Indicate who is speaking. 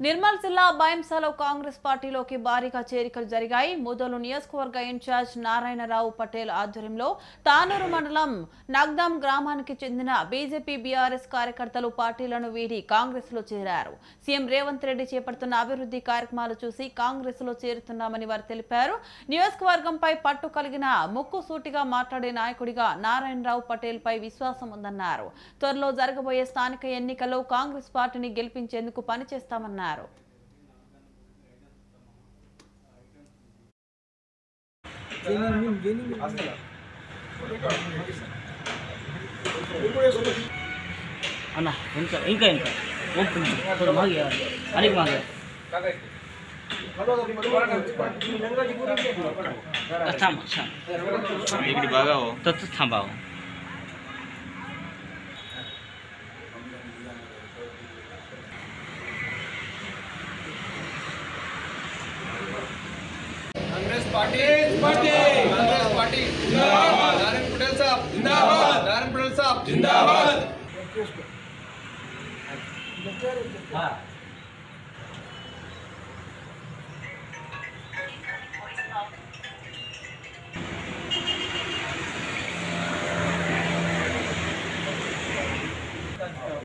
Speaker 1: నిర్మల్ జిల్లా బైంసాలో కాంగ్రెస్ పార్టీలోకి భారీగా చేరికలు జరిగాయి. ముదోలు నియోజకవర్గ ఇన్ఛార్జ్ నారాయణరావు పటేల్ ఆధ్వర్యంలో తానూరు మండలం నగ్దాం గ్రామానికి చెందిన బీజేపీ బీఆర్ఎస్ కార్యకర్తలు పార్టీలను వీడి కాంగ్రెస్ లో చేరారు. సీఎం రేవంత్ రెడ్డి చేపడుతున్న అభివృద్ధి కార్యక్రమాలు చూసి కాంగ్రెస్ లో చేరుతున్నామని వారు తెలిపారు. నియోజకవర్గంపై పట్టు కలిగిన ముక్కుసూటిగా మాట్లాడే నాయకుడిగా నారాయణరావు పటేల్ పై విశ్వాసం ఉందన్నారు. త్వరలో జరగబోయే స్థానిక ఎన్నికల్లో కాంగ్రెస్ పార్టీని గెలిపించేందుకు పనిచేస్తామన్నారు.
Speaker 2: అన్నా ఇంకా ఇంకా ఇంకా ఓపెన్ थोड़ा मांग गया अनेक मांग गया थांब
Speaker 3: इकडे बघा हो
Speaker 2: तसंच थांबावं.
Speaker 4: कांग्रेस पार्टी कांग्रेस पार्टी जिंदाबाद. नारायण पटेल साहब जिंदाबाद. नारायण पटेल साहब जिंदाबाद.